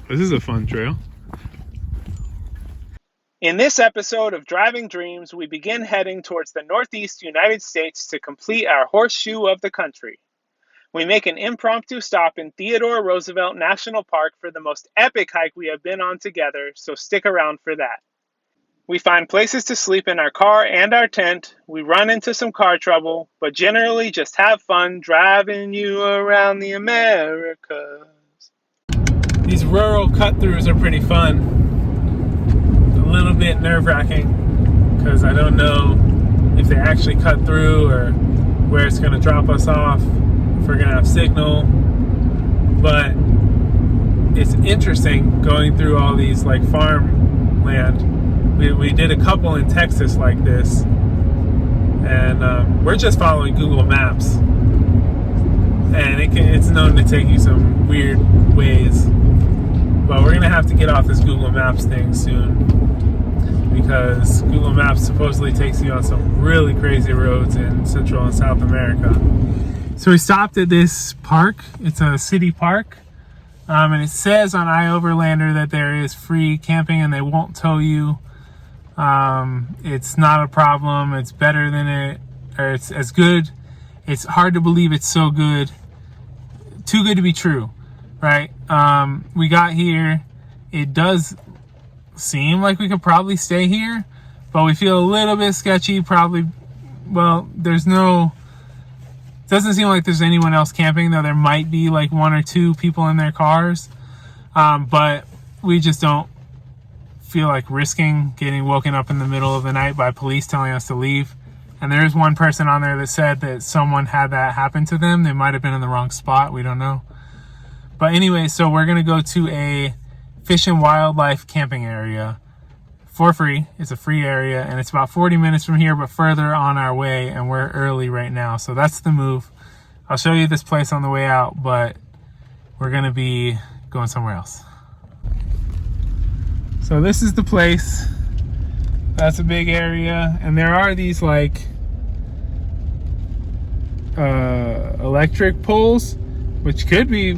This is a fun trail. In this episode of Driving Dreams, we begin heading towards the Northeast United States to complete our horseshoe of the country. We make an impromptu stop in Theodore Roosevelt National Park for the most epic hike we have been on together, so stick around for that. We find places to sleep in our car and our tent, we run into some car trouble, but generally just have fun driving you around the Americas. These rural cut-throughs are pretty fun. A little bit nerve-wracking because I don't know if they actually cut through or where it's going to drop us off, if we're going to have signal. But it's interesting going through all these like farmland. We did a couple in Texas like this, and we're just following Google Maps, and it's known to take you some weird ways. But we're gonna have to get off this Google Maps thing soon, because Google Maps supposedly takes you on some really crazy roads in Central and South America. So we stopped at this park. It's a city park, and it says on iOverlander that there is free camping and they won't tow you. It's not a problem. It's better than it, or it's as good. It's hard to believe it's so good. Too good to be true, right? We got here. It does seem like we could probably stay here, but we feel a little bit sketchy. Probably, well, doesn't seem like there's anyone else camping, though there might be like one or two people in their cars. But we just don't feel like risking getting woken up in the middle of the night by police telling us to leave. And there is one person on there that said that someone had that happen to them. They might have been in the wrong spot. We don't know. But anyway, so we're going to go to a fish and wildlife camping area for free. It's a free area, and it's about 40 minutes from here, but further on our way, and we're early right now. So that's the move. I'll show you this place on the way out, but we're going to be going somewhere else. So this is the place. That's a big area, and there are these like electric poles, which could be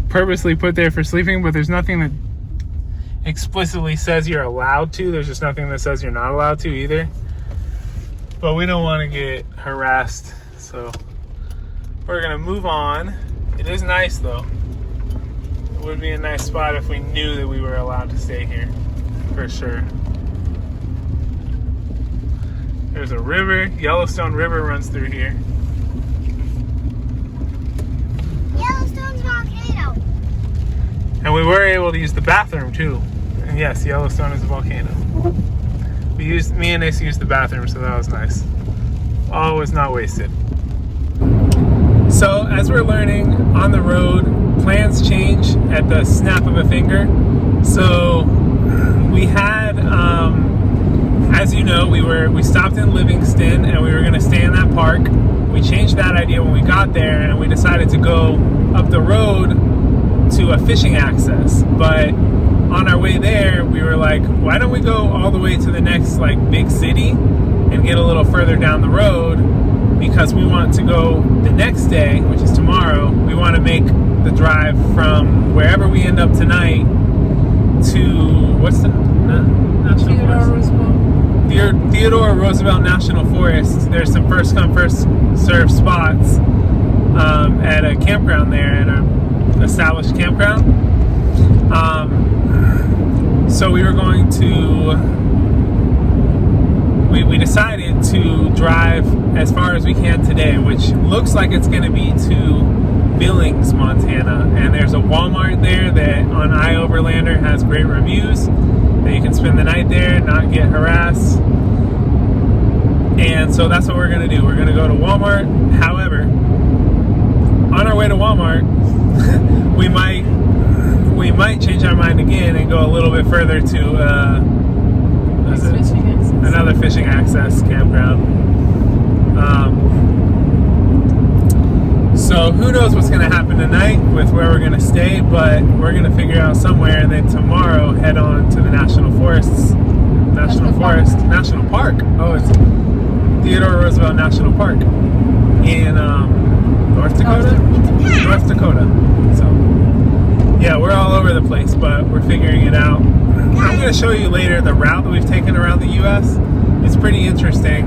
purposely put there for sleeping, but there's nothing that explicitly says you're allowed to. There's just nothing that says you're not allowed to either. But we don't want to get harassed, so we're gonna move on. It is nice though. It would be a nice spot if we knew that we were allowed to stay here, for sure. There's a river. Yellowstone River runs through here. Yellowstone's volcano. And we were able to use the bathroom too. And yes, Yellowstone is a volcano. Me and Ace used the bathroom, so that was nice. All was not wasted. So as we're learning on the road, plans change at the snap of a finger. So we had, as you know, we stopped in Livingston and we were going to stay in that park. We changed that idea when we got there, and we decided to go up the road to a fishing access. But on our way there, we were like, why don't we go all the way to the next like big city and get a little further down the road, because we want to go the next day, which is tomorrow. We want to make the drive from wherever we end up tonight to, what's the national forest? Theodore Roosevelt National Forest. There's some first come first serve spots at a campground there, at an established campground. So we were going to, we decided to drive as far as we can today, which looks like it's going to be to Billings, Montana. And there's a Walmart there that on iOverlander has great reviews, that you can spend the night there and not get harassed. And so that's what we're going to do. We're going to go to Walmart. However, on our way to Walmart, we might change our mind again and go a little bit further to another fishing access campground. So who knows what's going to happen tonight with where we're going to stay, but we're going to figure out somewhere, and then tomorrow head on to the National Park. Oh, it's Theodore Roosevelt National Park in North Dakota. So yeah, we're all over the place. nice, but we're figuring it out. I'm going to show you later the route that we've taken around the U.S. It's pretty interesting.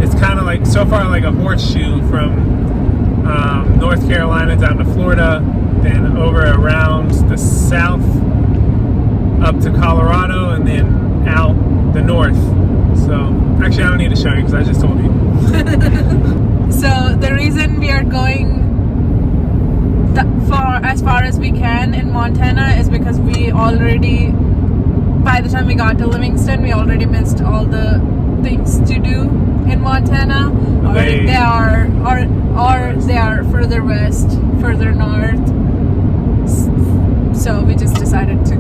It's kind of like, so far, like a horseshoe from North Carolina down to Florida, then over around the south up to Colorado, and then out the north. So actually I don't need to show you because I just told you. So the reason we are going as far as we can in Montana is because we already, by the time we got to Livingston, we already missed all the things to do in Montana, or they are further west, further north. So we just decided to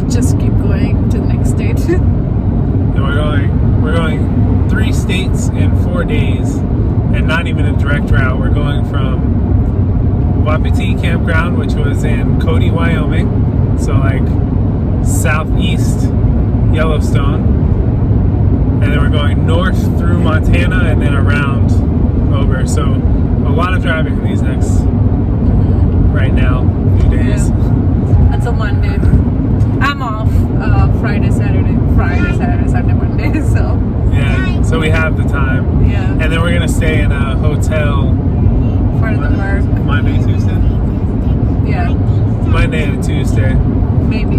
just keep going to the next state. And we're going 3 states in 4 days, and not even a direct route. We're going from Wapiti Campground, which was in Cody, Wyoming, so like southeast Yellowstone, and then we're going north through Montana and then around over. So a lot of driving in these next right now few days. Yeah. Until Monday. I'm off Friday, Saturday, Sunday, Monday. So yeah, so we have the time. Yeah. And then we're gonna stay in a hotel for the park. Monday, Tuesday. Yeah. Monday and Tuesday. Maybe.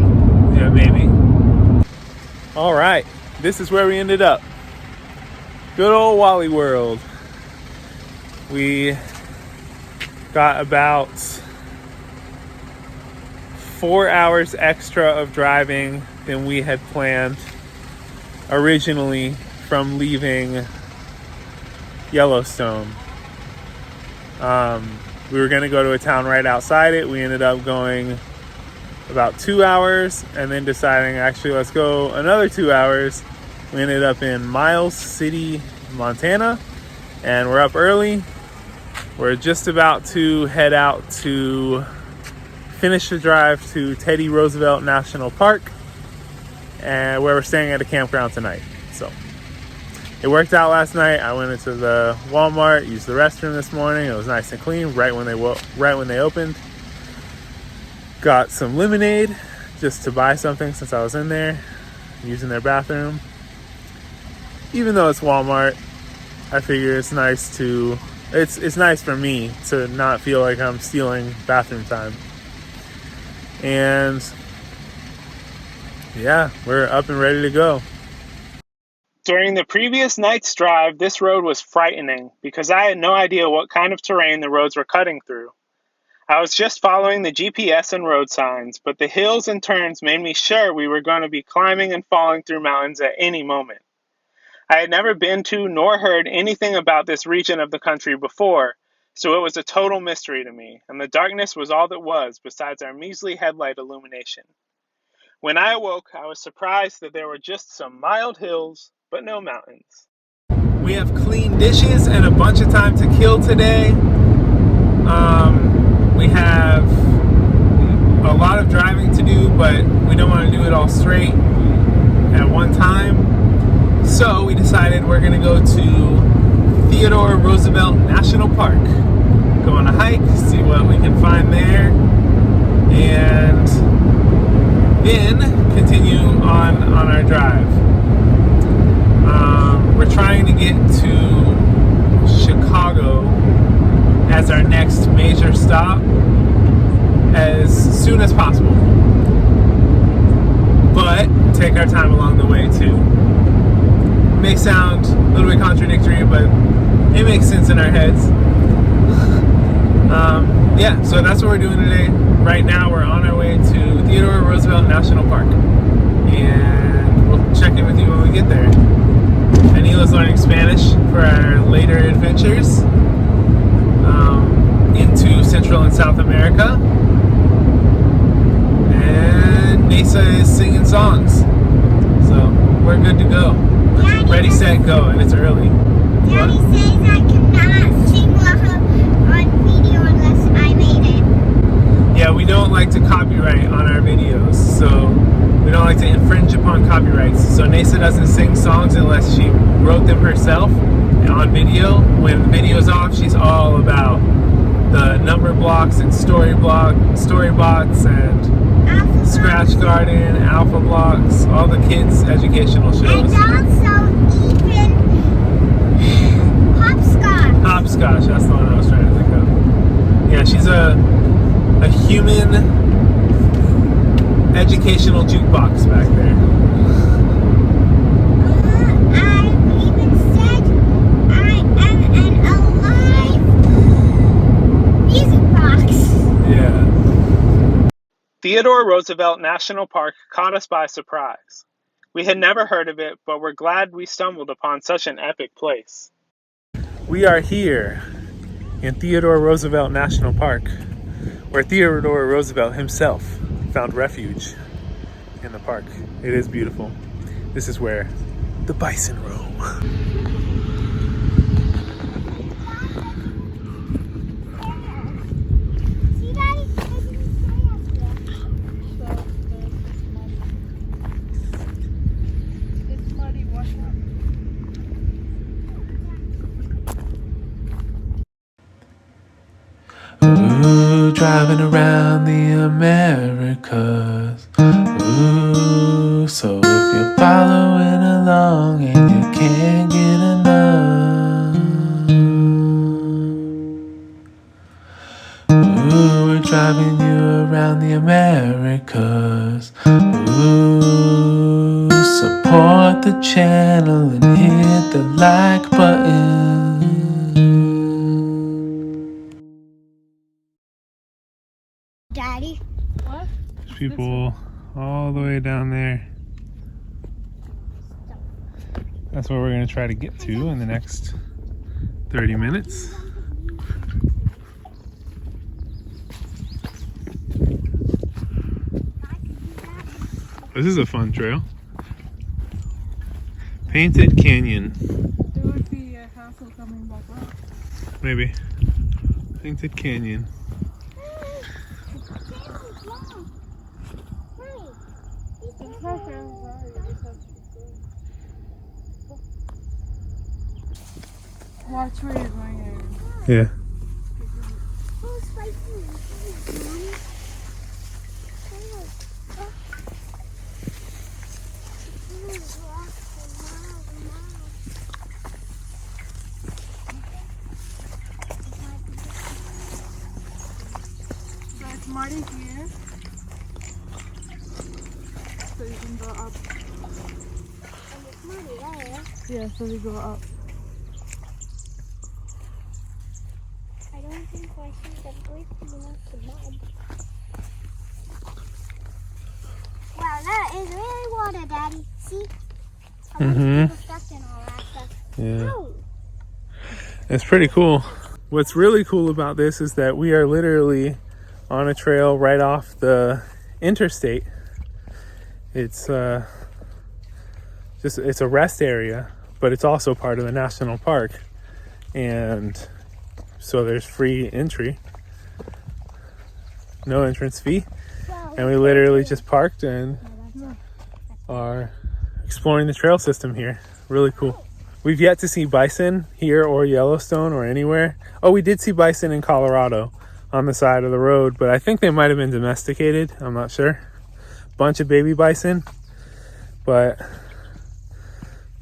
Yeah, maybe. All right, this is where we ended up. Good old Wally World. We got about 4 hours extra of driving than we had planned originally from leaving Yellowstone. We were going to go to a town right outside it. We ended up going about 2 hours and then deciding, actually, let's go another 2 hours. We ended up in Miles City, Montana, and we're up early. We're just about to head out to finish the drive to Theodore Roosevelt National Park, and where we're staying at a campground tonight. So it worked out last night. I went into the Walmart, used the restroom this morning. It was nice and clean right when they opened. Got some lemonade just to buy something since I was in there using their bathroom. Even though it's Walmart, I figure it's nice to it's nice for me to not feel like I'm stealing bathroom time. And yeah, we're up and ready to go. During the previous night's drive, this road was frightening because I had no idea what kind of terrain the roads were cutting through. I was just following the GPS and road signs, but the hills and turns made me sure we were going to be climbing and falling through mountains at any moment. I had never been to nor heard anything about this region of the country before, so it was a total mystery to me, and the darkness was all that was besides our measly headlight illumination. When I awoke, I was surprised that there were just some mild hills, but no mountains. We have clean dishes and a bunch of time to kill today. We have a lot of driving to do, but we don't want to do it all straight at one time. So we decided we're going to go to Theodore Roosevelt National Park. Go on a hike, see what we can find there, and then continue on our drive. We're trying to get to Chicago as our next major stop as soon as possible, but take our time along the way too. May sound a little bit contradictory, but it makes sense in our heads. Yeah, so that's what we're doing today. Right now we're on our way to Theodore Roosevelt National Park, and we'll check in with you when we get there. Anila's learning Spanish for our later adventures into Central and South America, and Nasa is singing songs, so we're good to go. Daddy, Ready, set, go, and it's early. Daddy says I cannot sing on video unless I made it. Yeah, we don't like to copyright on our videos, so we don't like to infringe upon copyrights. So Nasa doesn't sing songs unless she wrote them herself on video. When the video's off, she's all about the number blocks and story bots and Alpha Scratch Garden, Alpha Blocks, all the kids' educational and shows. also even hopscotch. Hopscotch, that's the one I was trying to think of. Yeah, she's a human educational jukebox back there. I've even said I am an alive music box. Yeah. Theodore Roosevelt National Park caught us by surprise. We had never heard of it, but we're glad we stumbled upon such an epic place. We are here in Theodore Roosevelt National Park, where Theodore Roosevelt himself found refuge in the park. It is beautiful. This is where the bison roam. See, Daddy? It's muddy, watch out. Ooh, driving around the Americas. Ooh, so if you're following along and you can't get enough. Ooh, we're driving you around the Americas. Ooh, support the channel and hit the like button. Daddy? What? There's people all the way down there. That's where we're going to try to get to in the next 30 minutes. This is a fun trail. Painted Canyon, There would be a hassle coming back up. maybe. Painted Canyon. It's not fair, I'm sorry. I just have to go. Watch where you're going, Aaron. Yeah. Oh, spicy. So it's muddy here. So you can go up. Yeah, so we go up. I don't think I see the break enough to mud. Wow, that is really water, Daddy. See? I want people stuck in all that stuff. Yeah. Ow. It's pretty cool. What's really cool about this is that we are literally on a trail right off the interstate. It's it's a rest area, but it's also part of the national park. And so there's free entry. No entrance fee. And we literally just parked and are exploring the trail system here. Really cool. We've yet to see bison here or Yellowstone or anywhere. Oh, we did see bison in Colorado on the side of the road, but I think they might have been domesticated. I'm not sure. Bunch of baby bison. But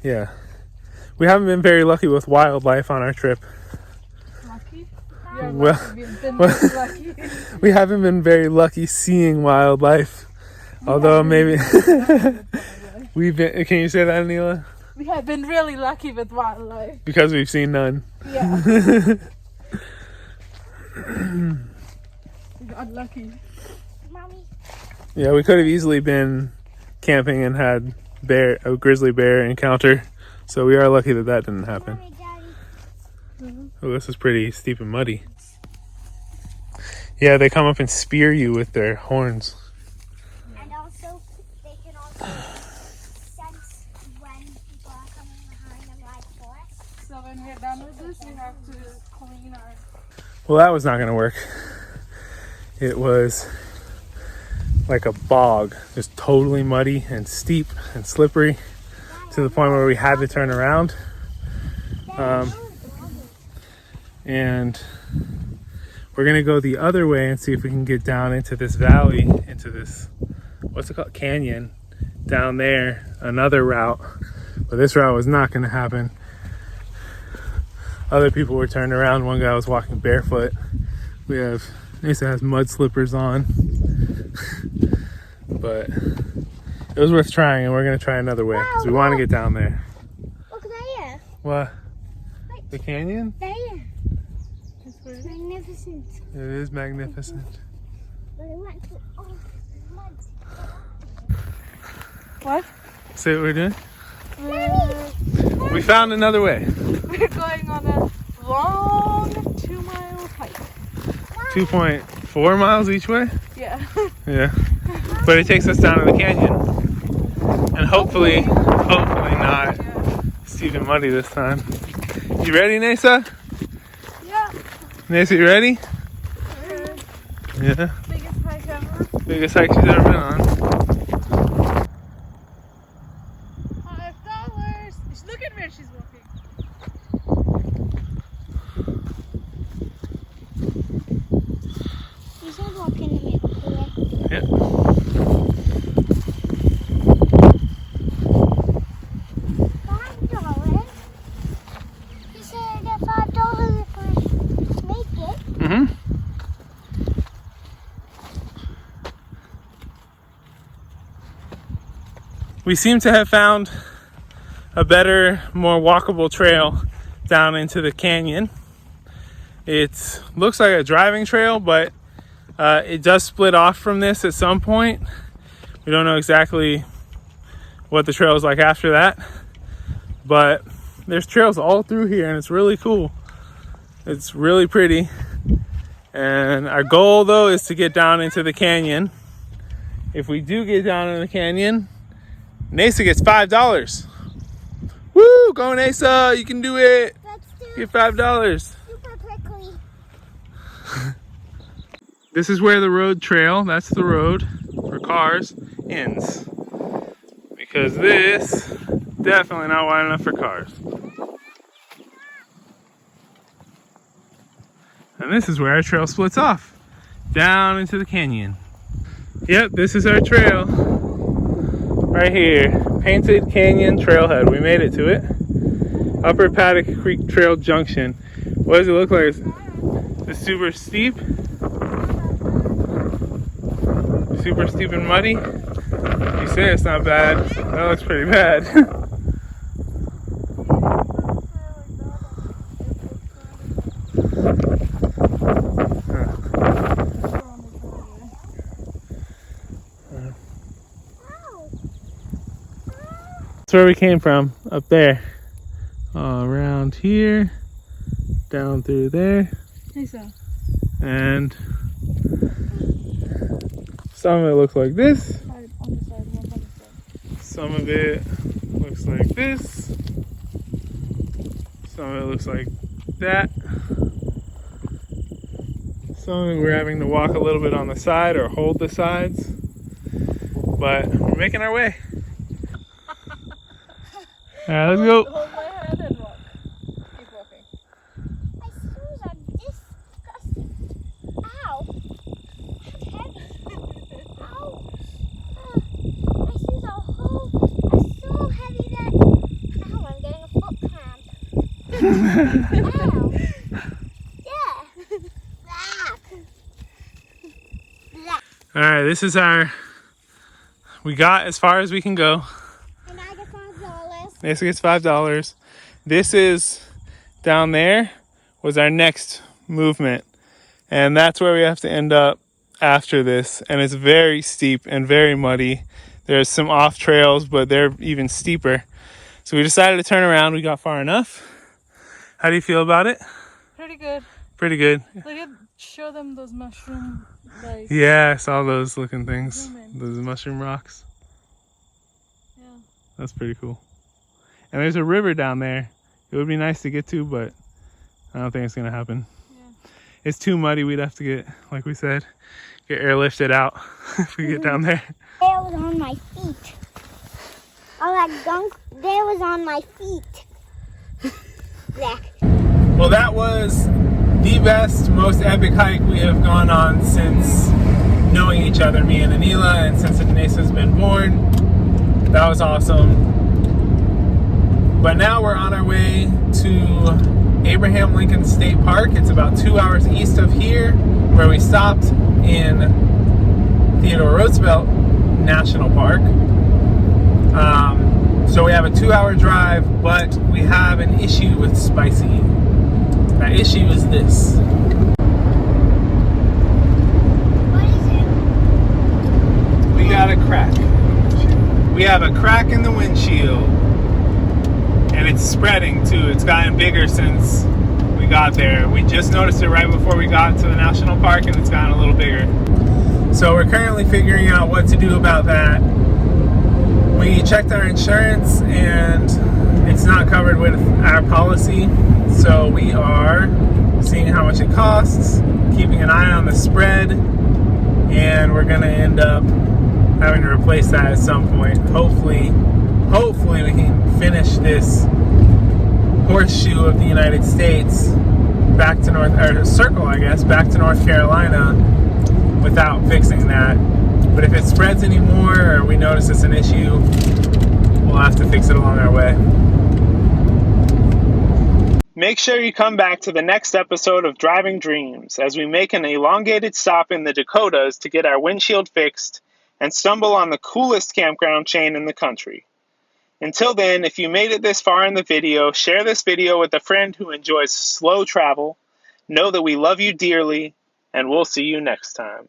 yeah, we haven't been very lucky with wildlife on our trip. Lucky? Yeah, Well- lucky. We've been really lucky. We haven't been very lucky seeing wildlife. Although maybe we've been, can you say that, Neela? We have been really lucky with wildlife. Because we've seen none. Yeah. We got lucky. Mommy. Yeah, we could have easily been camping and had a grizzly bear encounter. So we are lucky that that didn't happen. Mommy, Daddy. Oh, this is pretty steep and muddy. Yeah, they come up and spear you with their horns. And also, they can also sense when people are coming behind them like forest. So when we're done with this, we have to clean our... Well, that was not going to work. It was like a bog, just totally muddy and steep and slippery to the point where we had to turn around. And we're gonna go the other way and see if we can get down into this valley, into this, what's it called, canyon down there, another route. But this route was not gonna happen. Other people were turned around. One guy was walking barefoot. Nisa has mud slippers on. But it was worth trying, and we're gonna try another way because we want to get down there. Look there. What? Right. The canyon? There. It's magnificent. It is magnificent. But I went to mud. What? See what we're doing? We found another way. We're going on a long 2-mile hike. 2.4 miles each way? Yeah. Yeah. But it takes us down to the canyon. And hopefully not steep and muddy this time. You ready, Nasa? Yeah. Nasa, you ready? Yeah. Biggest hike ever. Biggest hike she's ever been on. $5. Look at where she's walking. You should walk in the middle here. Yeah. $5. You said I get $5 if I make it. Mm-hmm. We seem to have found a better, more walkable trail down into the canyon. It looks like a driving trail, but it does split off from this at some point. We don't know exactly what the trail is like after that, but there's trails all through here and it's really cool. It's really pretty. And our goal though is to get down into the canyon. If we do get down in the canyon, Nasa gets $5. Woo! Go Nasa! You can do it! Let's do Get $5. super quickly. This is where the road trail, that's the road for cars, ends. Because this, definitely not wide enough for cars. And this is where our trail splits off, down into the canyon. Yep, this is our trail. Right here, Painted Canyon Trailhead. We made it to it. Upper Paddock Creek Trail Junction. What does it look like? It's super steep. Super steep and muddy. You say it's not bad. That looks pretty bad. That's where we came from, up there. Around here, down through there. Nisa. And some of it looks like this. On the side, one on the side. Some of it looks like this. Some of it looks like that. Some of it we're having to walk a little bit on the side or hold the sides. But we're making our way. Alright, let's go. Hold my hand and walk. Keep walking. My shoes are disgusting. Ow. That's heavy. Ow. My shoes are so heavy that ow, I'm getting a foot cramp. Ow. Yeah. Alright, this is we got as far as we can go. And I get $5. This gets $5. This is down there was our next movement. And that's where we have to end up after this. And it's very steep and very muddy. There's some off trails, but they're even steeper. So we decided to turn around. We got far enough. How do you feel about it? Pretty good. Pretty good. Show them those mushroom like. Yeah, I saw those looking things. Zoom in. Those mushroom rocks. Yeah. That's pretty cool. And there's a river down there. It would be nice to get to, but I don't think it's gonna happen. Yeah. It's too muddy. We'd have to get, like we said, get airlifted out if we get down there. There was on my feet. All that gunk there was on my feet. Zach. Well, that was the best, most epic hike we have gone on since knowing each other, me and Anila, and since Anesa's been born. That was awesome. But now we're on our way to Abraham Lincoln State Park. It's about 2 hours east of here, where we stopped in Theodore Roosevelt National Park. So we have a 2-hour drive, but we have an issue with spicy. That issue is this. What is it? We got a crack. We have a crack in the windshield. And it's spreading too. It's gotten bigger since we got there. We just noticed it right before we got to the national park, and it's gotten a little bigger. So we're currently figuring out what to do about that. We checked our insurance and it's not covered with our policy. So we are seeing how much it costs, keeping an eye on the spread, and we're gonna end up having to replace that at some point. Hopefully we can finish this horseshoe of the United States back to back to North Carolina without fixing that. But if it spreads anymore or we notice it's an issue, we'll have to fix it along our way. Make sure you come back to the next episode of Driving Dreams as we make an elongated stop in the Dakotas to get our windshield fixed and stumble on the coolest campground chain in the country. Until then, if you made it this far in the video, share this video with a friend who enjoys slow travel. Know that we love you dearly, and we'll see you next time.